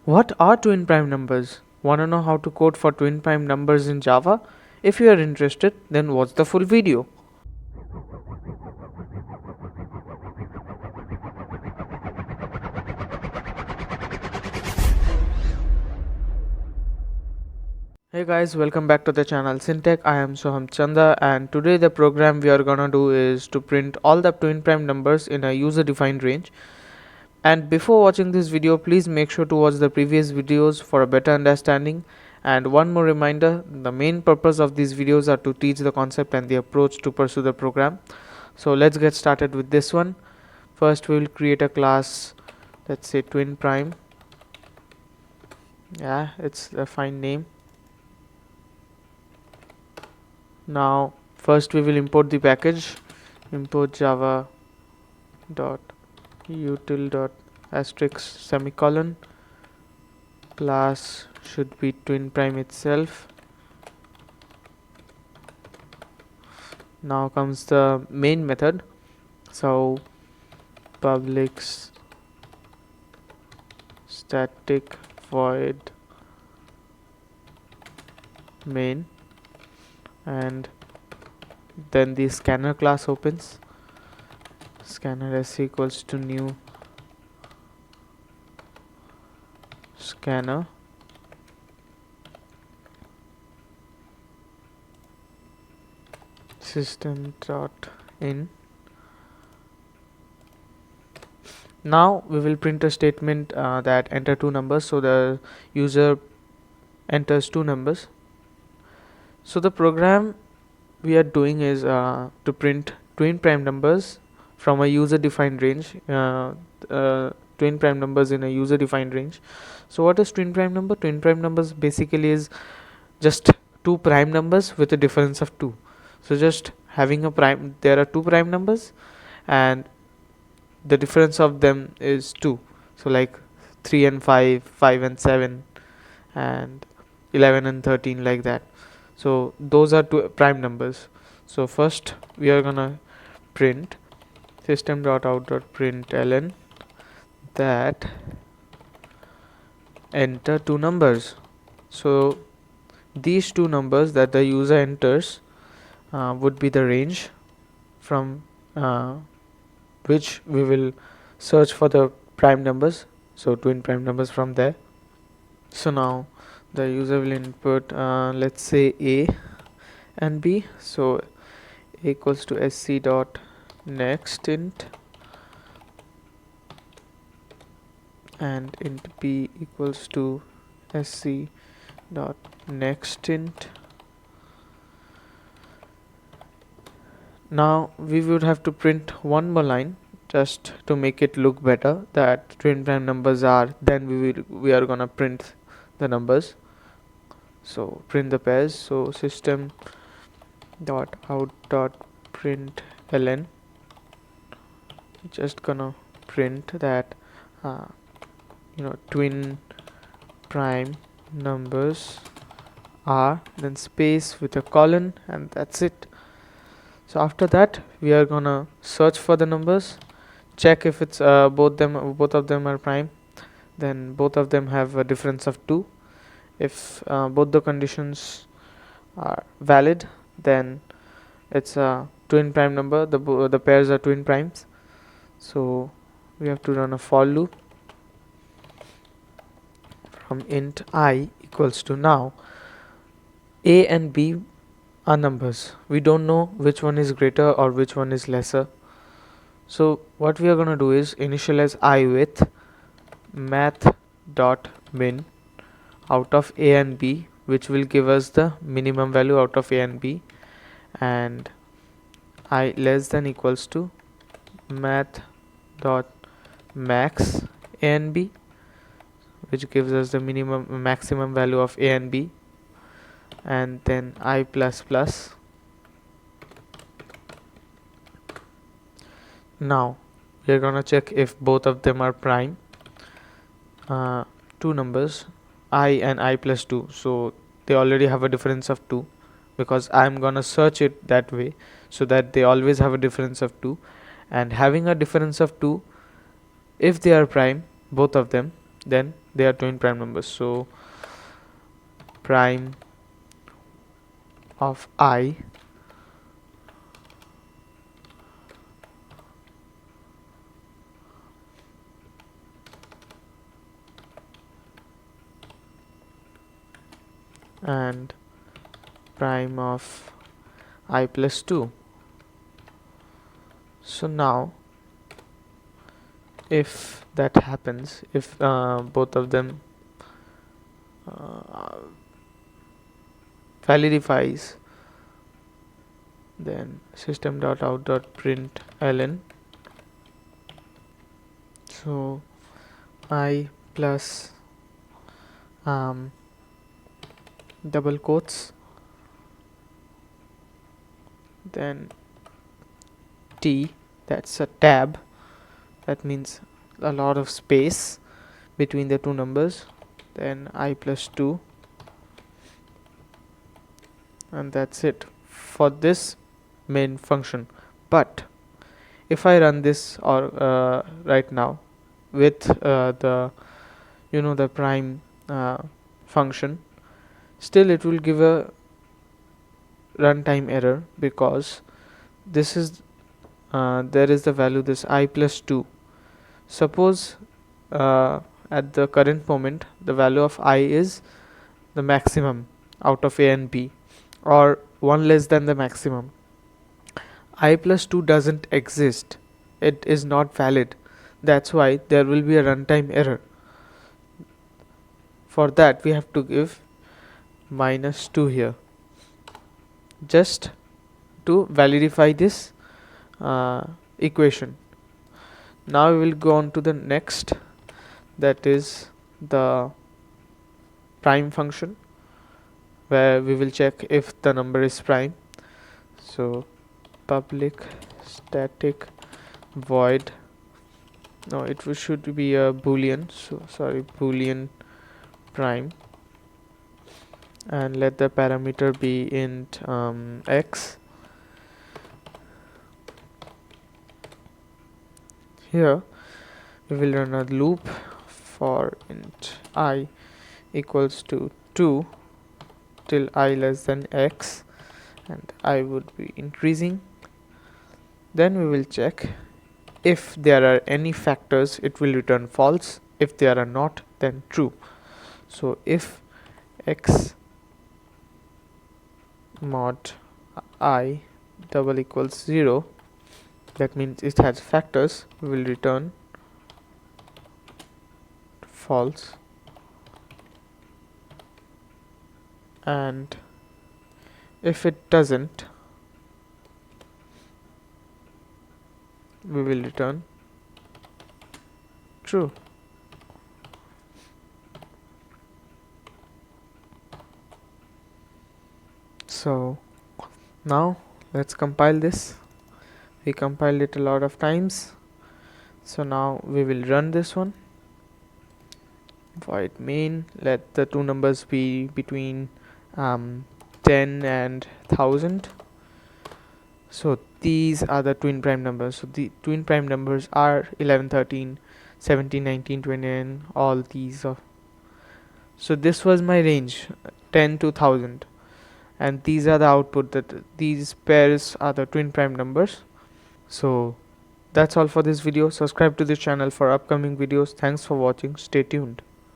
What are twin prime numbers? Want to know how to code for twin prime numbers in Java? If you are interested, then watch the full video. Hey guys, welcome back to the channel Syntech. I am Soham Chanda, and today the program we are gonna do is to print all the twin prime numbers in a user defined range. And before watching this video, please make sure to watch the previous videos for a better understanding. And one more reminder, the main purpose of these videos are to teach the concept and the approach to pursue the program. So let's get started with this one. First we will create a class, let's say twin prime. Yeah, it's a fine name. Now first we will import the package, import java dot util dot asterisk semicolon. Class should be twin prime itself. Now comes the main method. So public static void main, and then the scanner class opens. Scanner s equals to new scanner. System.in. Now we will print a statement that enter two numbers, so the user enters two numbers. So the program we are doing is to print twin prime numbers from a user defined range, twin prime numbers in a user defined range. So what is twin prime number? Twin prime numbers basically is just two prime numbers with a difference of 2. So just having a prime, there are two prime numbers and the difference of them is 2. So like 3 and 5, 5 and 7, and 11 and 13, like that. So those are two prime numbers. So first we are gonna print system.out.println that enter two numbers. So these two numbers that the user enters would be the range from which we will search for the prime numbers, so twin prime numbers from there. So now the user will input let's say a and b. So a equals to sc dot next int and int b equals to sc dot next int. Now we would have to print one more line just to make it look better that twin prime numbers are, then we are gonna print the numbers. So print the pairs. So system dot out dot println, just gonna print that twin prime numbers are, then space with a colon, and that's it. So after that we are gonna search for the numbers, check if it's both of them are prime, then both of them have a difference of 2. If both the conditions are valid, then it's a twin prime number, the pairs are twin primes. So we have to run a for loop from int I equals to, now a and b are numbers, we don't know which one is greater or which one is lesser. So what we are going to do is initialize I with math.min out of a and b, which will give us the minimum value out of a and b, and I less than equals to math.max a and b, which gives us the maximum value of a and b, and then I plus plus. Now we are gonna check if both of them are prime, two numbers I and I plus 2, so they already have a difference of 2, because I'm gonna search it that way so that they always have a difference of 2, and having a difference of 2, if they are prime, both of them, then they are twin prime numbers. So prime of I and prime of I plus 2. So now if that happens, if both of them validifies, then system.out.println, so I plus double quotes, then T, that's a tab, that means a lot of space between the two numbers, then I plus 2, and that's it for this main function. But if I run this or right now with the prime function, still it will give a runtime error, because this is there is the value this I plus 2. Suppose at the current moment the value of I is the maximum out of A and B, or one less than the maximum. I plus 2 doesn't exist, it is not valid. That's why there will be a runtime error. For that we have to give minus 2 here, just to validify this equation. Now we will go on to the next, that is the prime function, where we will check if the number is prime. So public static void, no, it should be a boolean, so sorry, boolean prime, and let the parameter be int x. Here we will run a loop for int I equals to 2 till I less than x, and I would be increasing. Then we will check if there are any factors, it will return false. If there are not, then true. So if x mod I double equals 0, that means it has factors, we will return false. And if it doesn't, we will return true. So now let's compile this. We compiled it a lot of times, so now we will run this one. Void main, let the two numbers be between 10 and 1000. So these are the twin prime numbers. So the twin prime numbers are 11, 13, 17, 19, 29, all these are. So this was my range, 10 to 1000, and these are the output, that these pairs are the twin prime numbers. So that's all for this video. Subscribe to this channel for upcoming videos. Thanks for watching. Stay tuned.